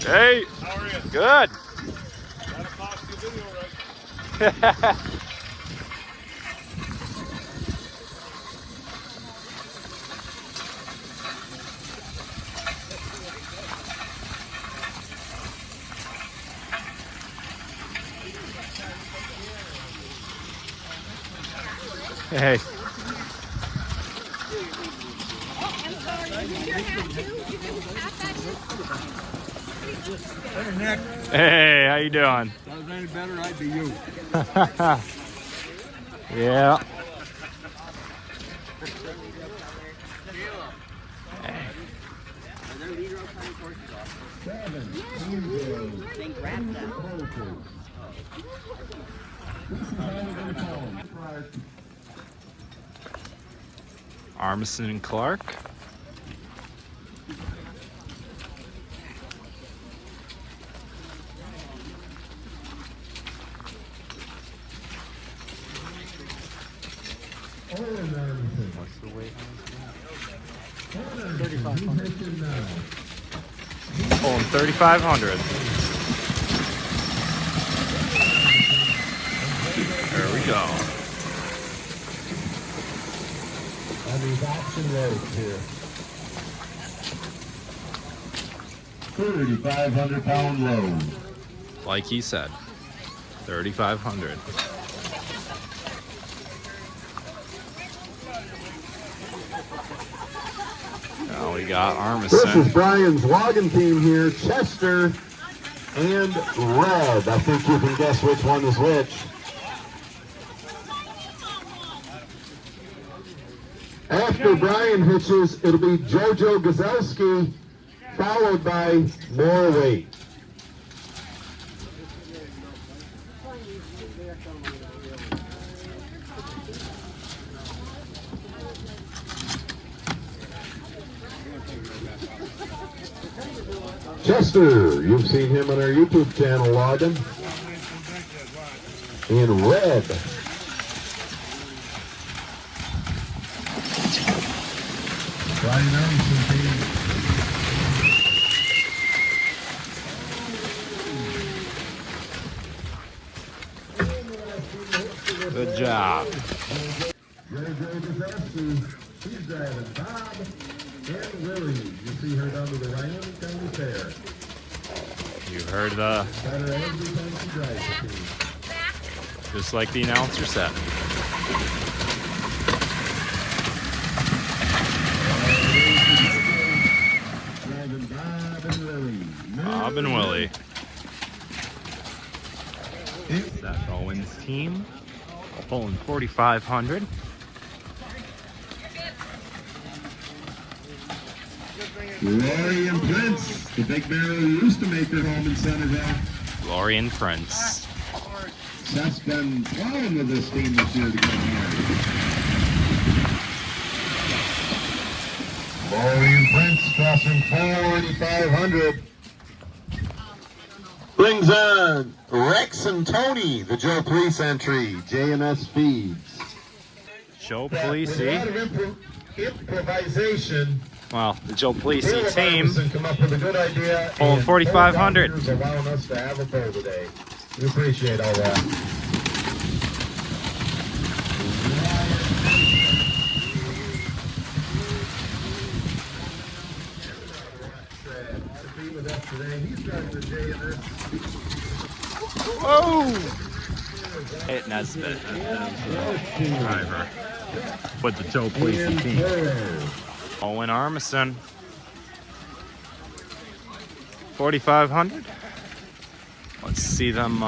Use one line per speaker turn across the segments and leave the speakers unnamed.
Hey.
How are you?
Good.
Gotta pause the video, right?
Hey.
Hey, Nick.
Hey, how you doing?
If I was any better, I'd be you.
Yeah. Armisen and Clark. What's the weight on this? 3,500. Pulling 3,500. There we go.
On these auction roads here. 3,500-pound load.
Like he said, 3,500. Now we got
This is
Armisen.
Brian's logging team here, Chester and Red. I think you can guess which one is which. After Brian hitches, it'll be Jojo Gazelski, followed by More Weight. Chester, you've seen him on our YouTube channel logging. In Red. Brian Armisen team.
Good job.
Jojo Gazelski, she's driving Bob and Willie. You see her down to the Ryan County Fair.
You heard the,
Better every time she drives the team.
just like the announcer said.
Driving Bob and Willie.
Bob and Willie. Seth Owens' team pulling 4,500.
Glory and Prince, the big barrel who used to make their home in Centerville.
Glory and Prince.
Seth's been plowing with this team this year to get here. Glory and Prince crossing 4,500. Brings on Rex and Tony, the Joe Police entry, JMS Feeds.
Joe
With a lot
Policey.
of improvisation.
Well, the Joe Policey
Caleb
team
Armisen come up with a good idea.
pulling
and
4,500.
Both doctors allowing us to have a poll today. We appreciate all that.
Whoa! Hit Nesbitt, driver, with the Joe Policey team. Owen Armisen, 4,500. Let's see them.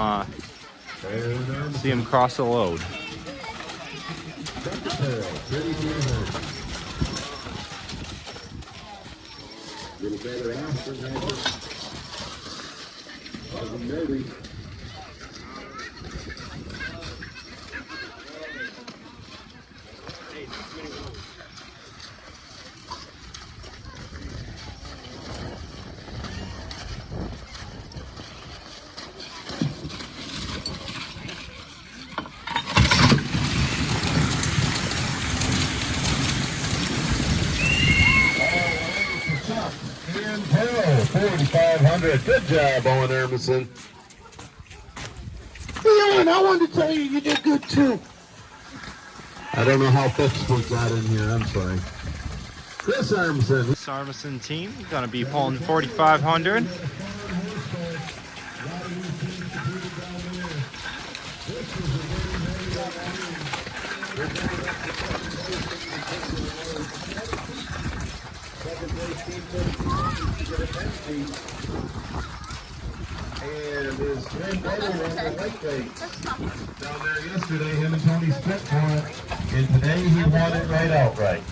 See him cross the load.
And Pearl, 4,500. Good job, Owen Emerson. Hey, Owen, I wanted to tell you you did good too. I don't know how Pittsburgh got in here. I'm sorry. Chris Armisen.
This Armisen team gonna be pulling 4,500.
And his twin brother won the lightweight. Down there yesterday, him and Tony split for it. And today he won it right outright.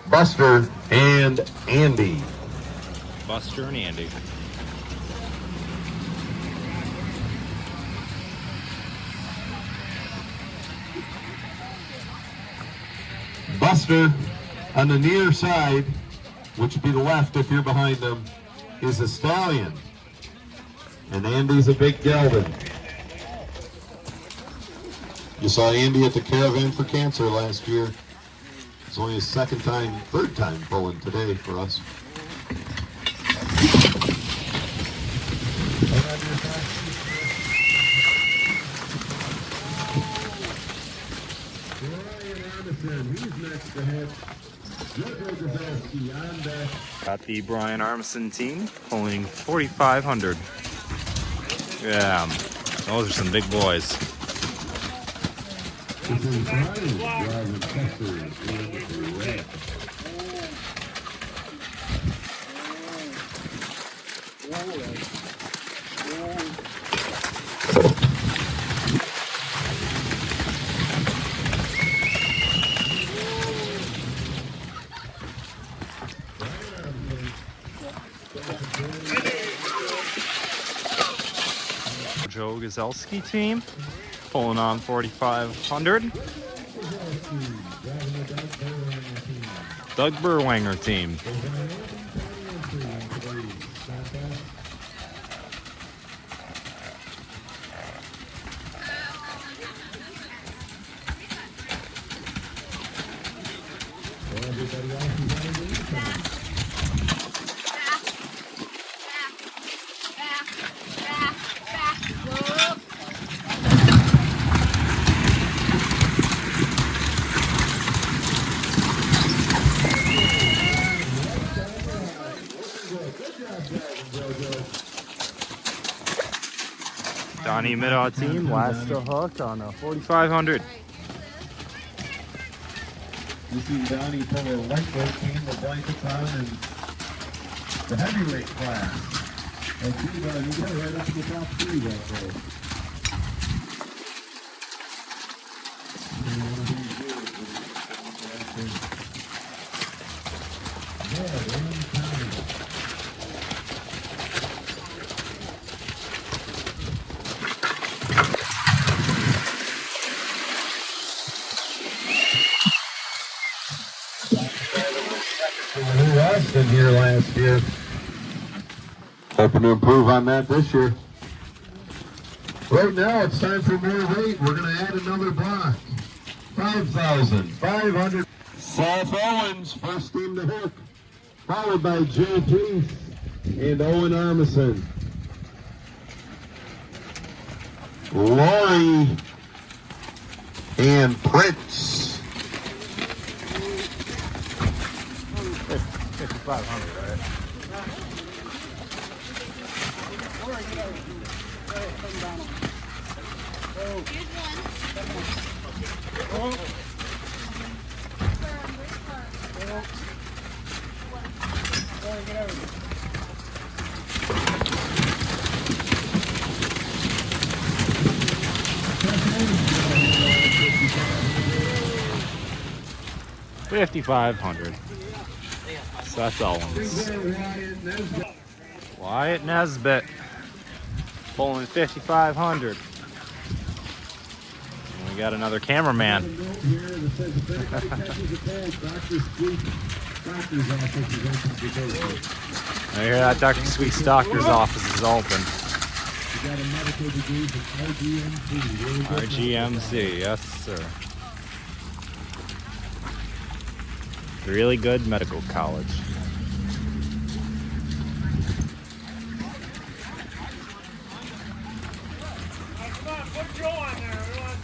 Buster and Andy.
Buster and Andy.
Buster on the near side, which would be the left if you're behind him, is a stallion. And Andy's a big gelding. You saw Andy at the Caravan for Cancer last year. It's only his third time pulling today for us.
Got the Brian Armisen team pulling 4,500. Yeah, those are some big boys. Joe Gazelski team pulling on 4,500. Doug Berwanger team. Donnie Middaw team, last to hook on a 4,500.
You see Donnie pull a lightweight team with blankets on and the heavyweight class. And you got right up to the top three that day. In here last year. Hoping to improve on that this year. Right now it's time for more weight. We're going to add another block. 5,500. Seth Owens, first team to hook. Followed by Joe Priest and Owen Armisen. Lori and Prince.
5,500, right? $5,500. So that's Owens. Wyatt Nesbitt pulling 5,500. And we got another cameraman. I hear that Dr. Sweet's doctor's office is open. RGMC, yes sir. Really good medical college.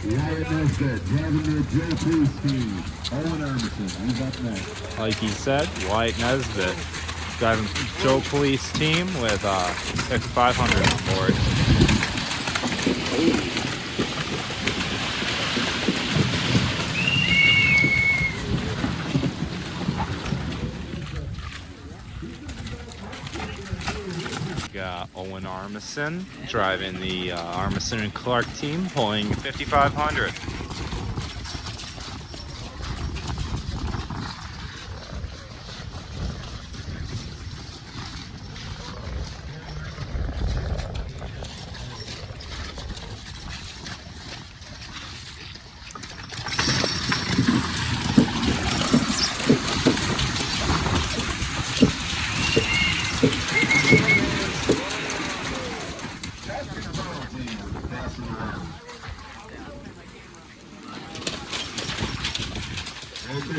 Wyatt Nesbitt, driving the J2 team. Owen Armisen, he's up next.
Like he said, Wyatt Nesbitt driving Joe Police team with 500 on board. Got Owen Armisen driving the Armisen and Clark team, pulling 5,500.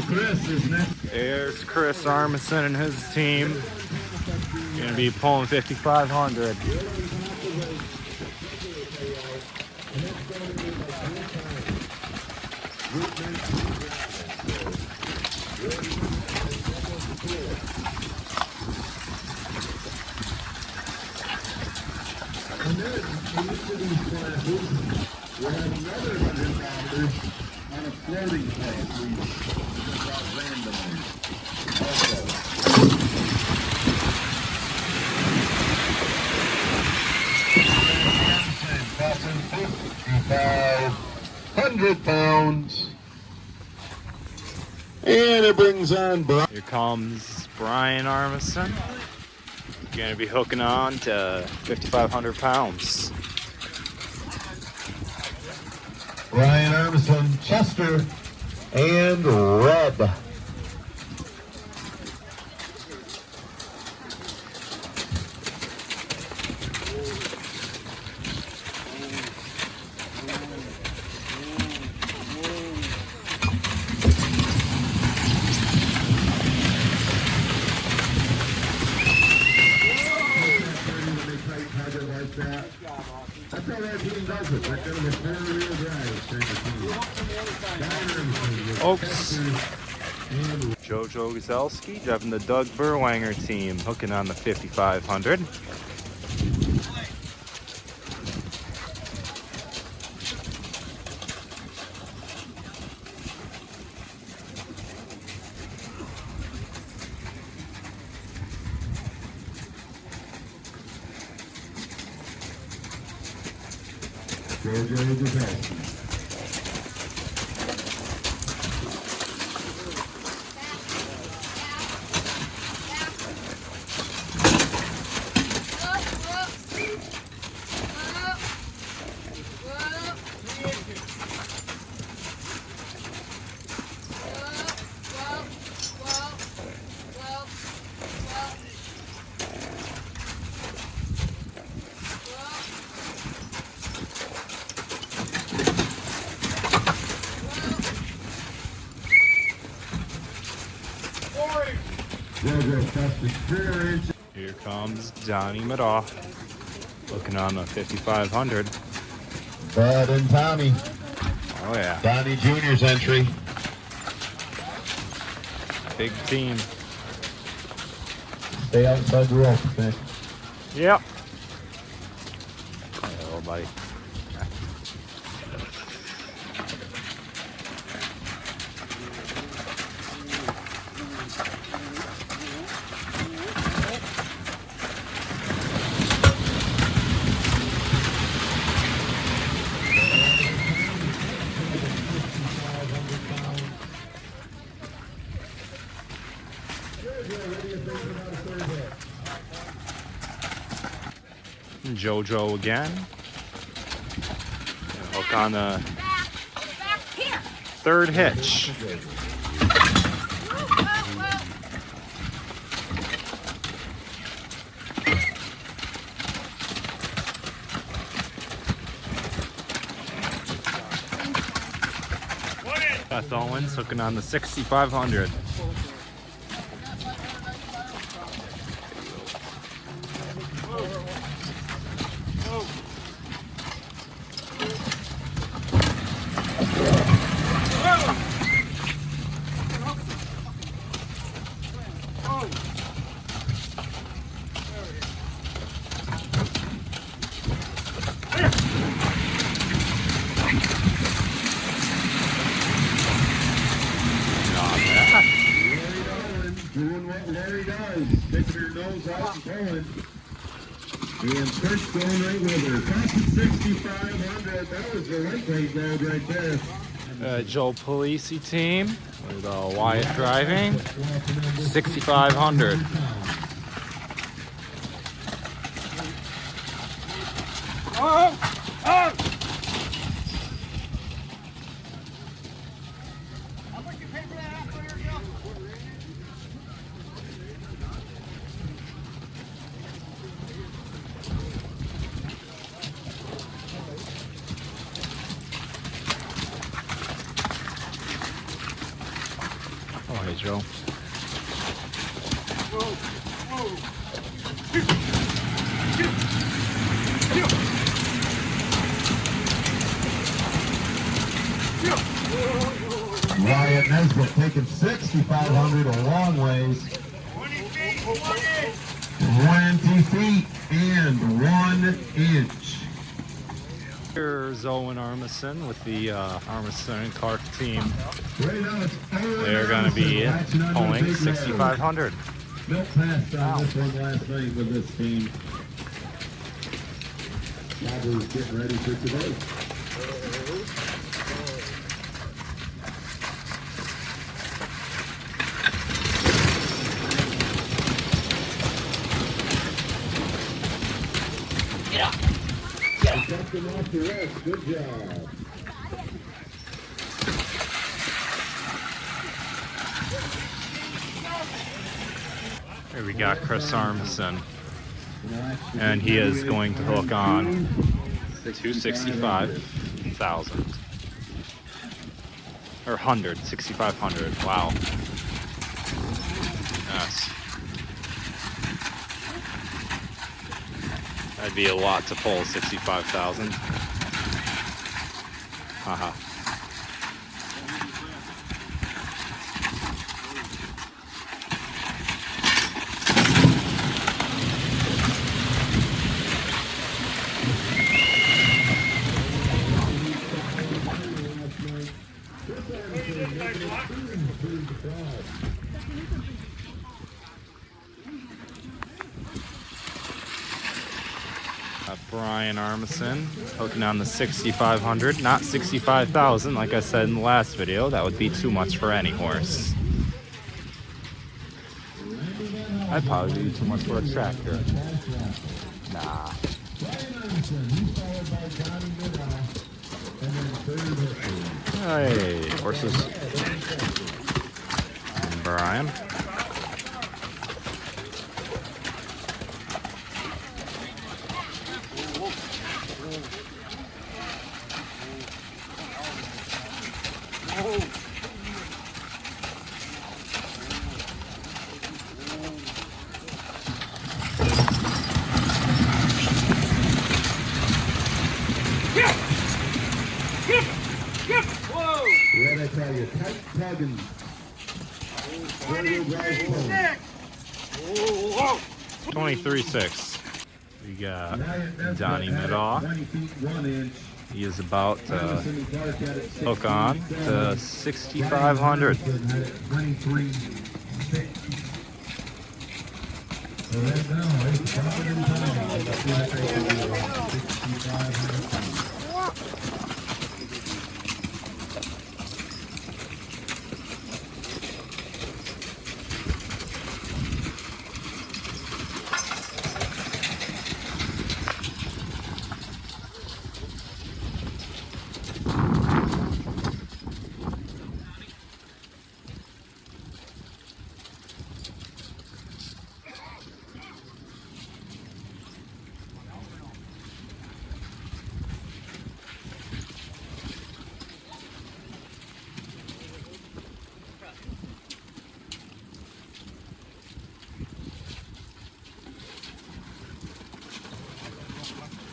Chris is next.
There's Chris Armisen and his team. Gonna be pulling 5,500.
And then, in each of these classes, we'll have another 100 pounders on a floating place. We just out randomly. Also. 500 pounds. And it brings on Brian.
Here comes Brian Armisen. Gonna be hooking on to 5,500 pounds.
Brian Armisen, Chester, and Red. That's how that team does it. They're kind of a four-wheel drive kind of team.
Oops. Jojo Gazelski driving the Doug Berwanger team, hooking on the 5,500.
Jojo Gazelski.
Here comes Donnie Madoff, looking on the 5,500.
Bud and Tommy.
Oh yeah,
Donnie Jr.'s entry.
big team.
Stay outside the rope, okay?
Yep. Hello, buddy. Jojo again. Hook on the third hitch. Beth Owens hooking on the 6,500.
what Larry does, sticking her nose out and pulling. And Trish going right with her. That's 6,500. That was the lightweight gold right there.
Joe Polisi team with Wyatt driving. 6,500. Oh, hey, Joe.
Wyatt Nesbitt taking 6,500 a long ways. 20 feet and 1 inch.
Here's Owen Armisen with the Armisen and Clark team. They're going to be pulling 6,500.
Milk passed on this one last night with this team. Probably getting ready for today. Kept them off the rest. Good job.
Here we got Chris Armisen, and he is going to hook on 265,000 or 6,500. Wow. Yes. That'd be a lot to pull 65,000. Haha. Brian Armisen hooking on the 6,500, not 65,000 like I said in the last video. That would be too much for any horse. That'd probably be too much for a tractor. Nah. Hey, horses. And Brian.
What I tell you, tight tugging.
23.6. We got Donnie Medaw. He is about to hook on to 6,500.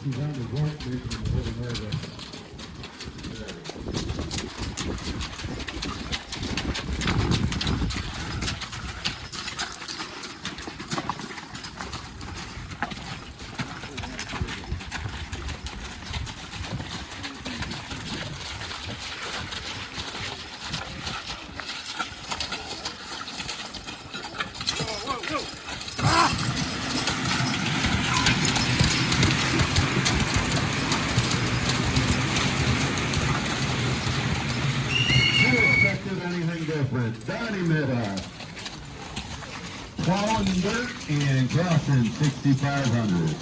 He's on the work, making him a little nervous. girlfriend, Donnie Middoff. Contender and Crossan, 6,500.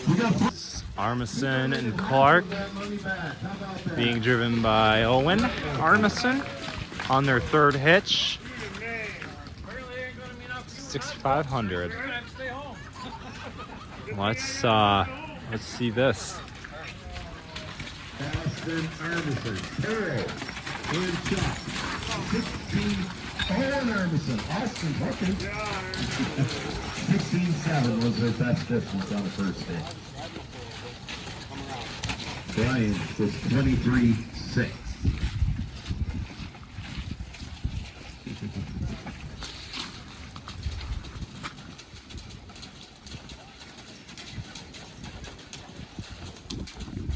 We got
Armisen and Clark being driven by Owen Armisen on their third hitch. 6,500. Let's see this.
Austin Armisen, Carroll, and Chuck. 16, Owen Armisen, Austin Hookin. 16-7 was their best distance on the first hit. Brian was 23-6.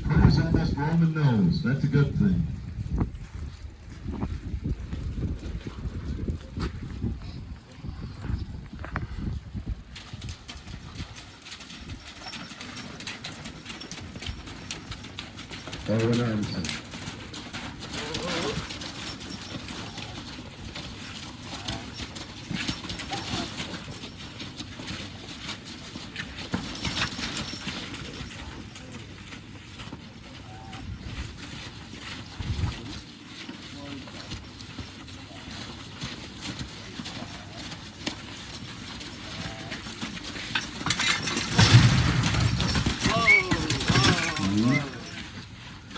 Curtis almost Roman nose. That's a good thing. Owen Armisen.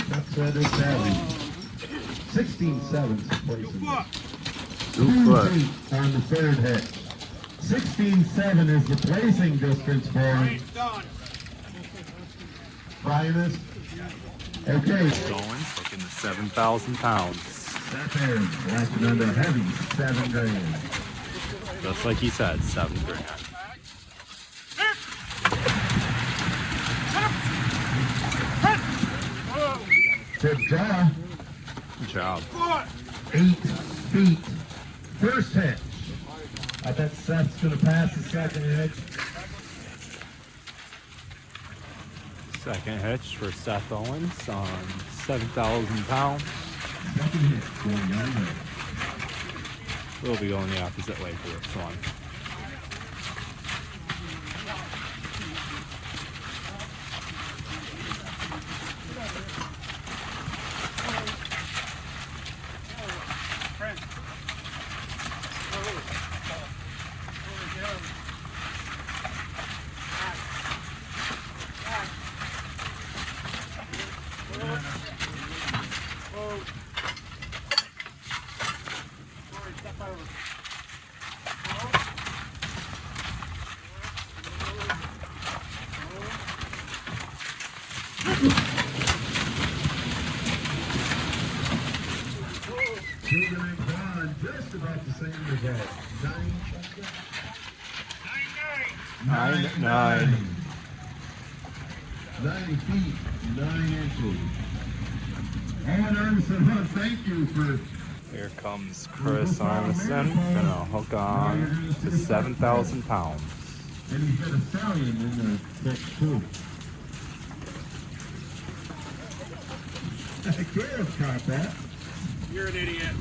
That's 16-7 placing.
2 foot.
On the third hit. 16-7 is the placing distance for him. Finest. Okay.
Going, taking the 7,000 pounds.
That there, latching under heavy, 7 grand.
Just like he said, 7 grand.
Good job.
Good job.
8 feet. First hitch. I bet Seth's going to pass the second hitch.
Second hitch for Seth Owens on 7,000 pounds.
Second hitch going your way.
We'll be going the opposite way for this one.
Keegan and Kwan just about the same result.
9.
9 feet, 9 inches. Owen Armisen, huh? Thank you for.
Here comes Chris Armisen, gonna hook on to 7,000 pounds.
And he's got a stallion in the thick too. Gareth caught that.
You're an idiot.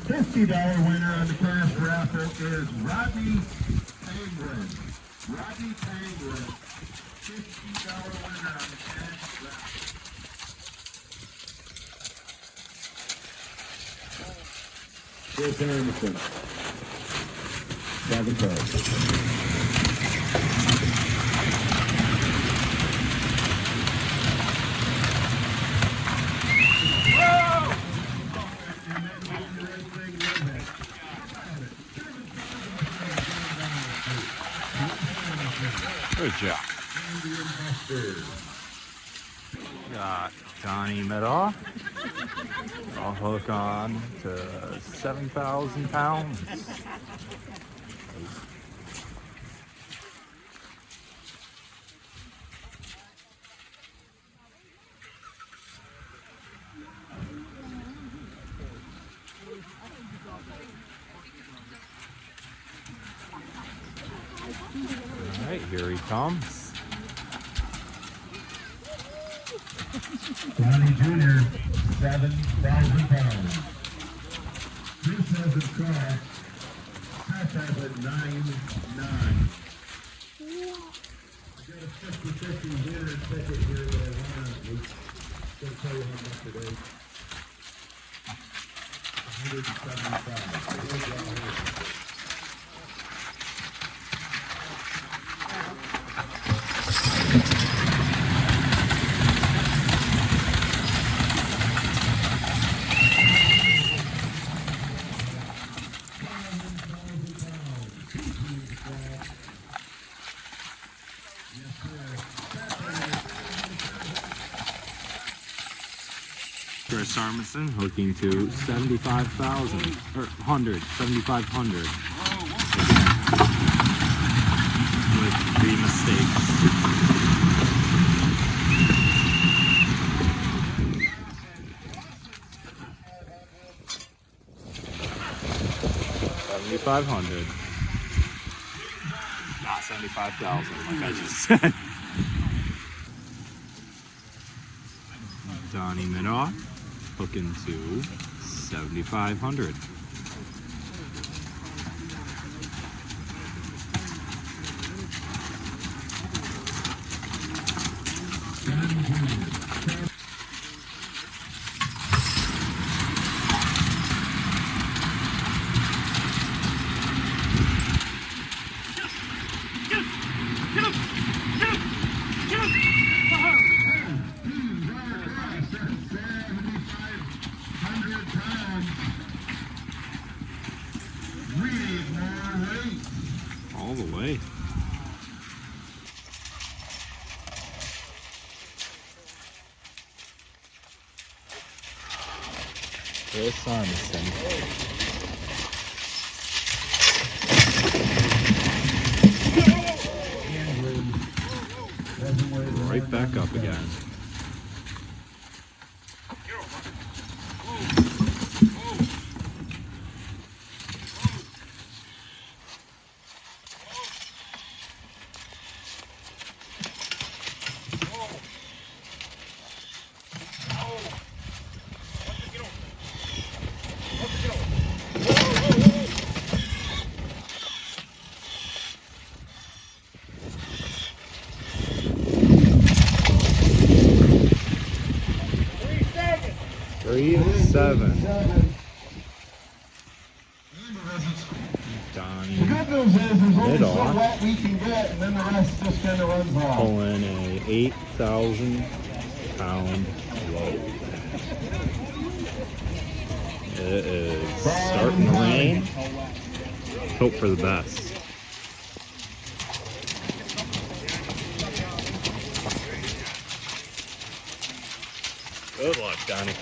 $50 winner on the cash raffle is Rodney Penguin. Rodney Penguin. $50 winner on the cash raffle. Chris Anderson. 7 cards.
Good job. Got Donnie Middoff. I'll hook on to 7,000 pounds. Here he comes.
Johnny Jr., 7,000 pounds. Bruce has it crossed. Seth has it 9-9. I got a 50-50 winner ticket here that I want to tell you how much it is. 175.
Chris Armisen looking to 75,000 or 7,500 with 3 mistakes. $7,500. Not 75,000, like I just said. Donnie Midoff looking to 7,500. All the way. Chris Armisen. Right back up again. Seven. Donnie
The good news is there's only so
Midoff
wet we can get, and then the rest just kind of runs off.
pulling a 8,000 pound load. It is starting to rain. Hope for the best. Good luck, Donnie.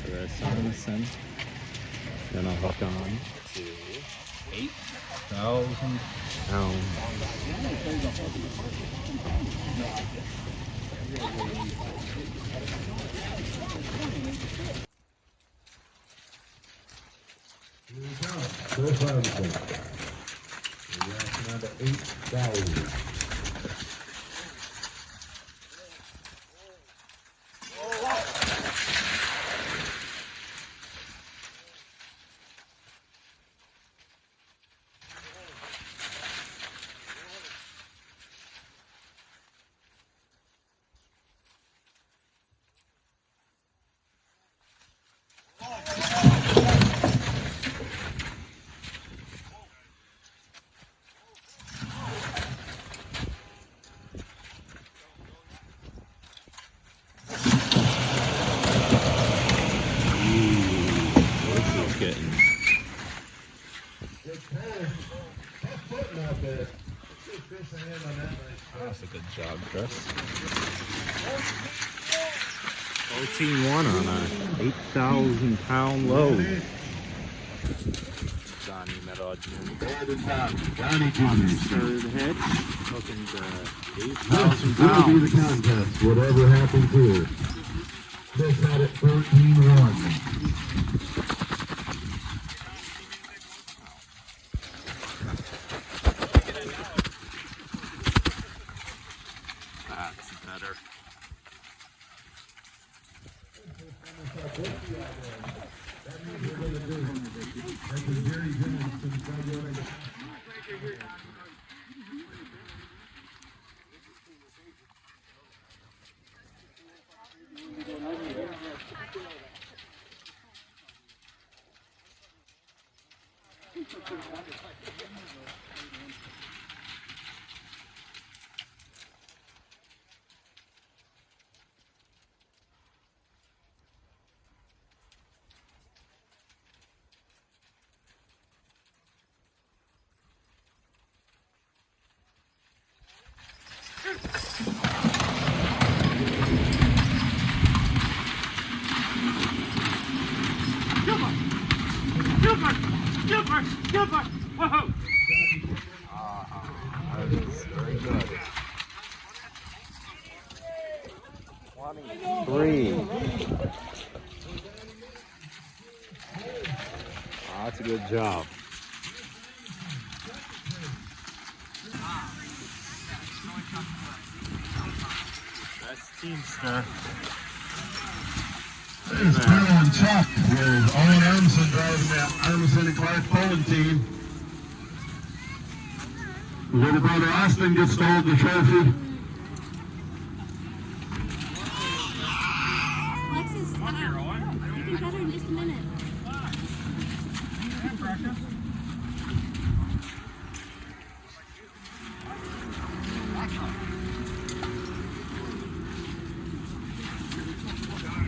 Chris Armisen. Then I'll hook on to 8,000 pounds.
Here we go. Chris Armisen. We're reacting on to 8,000.
Chris. 14-1 on a 8,000-pound load. Johnny Meadow Jr.
Johnny Jr.
Third hitch, looking to
This
8,000
will be the
pounds.
contest, whatever happens here. Chris had it 13-1.
That's better. Whoa! That is very good. 23. That's a good job. Best teamster.
There's Carl and Chuck with Owen Armisen driving the Armisen and Clark Poland team. Little brother Austin gets to hold the trophy.
Alexis, stop. You'll be better in just a minute.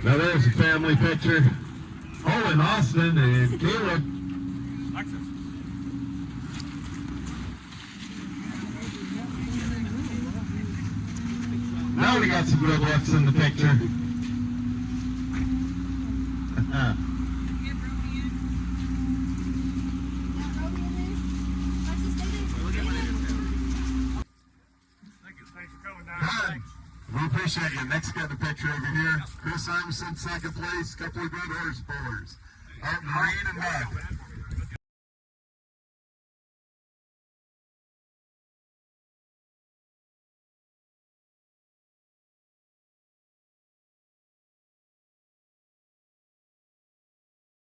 Now there's a family picture. Owen, Austin, and Caleb. Now we got some good looks in the picture. We appreciate you. Next, got the picture over here. Chris Armisen, second place. Couple of good horse pullers. Out in rain and mud.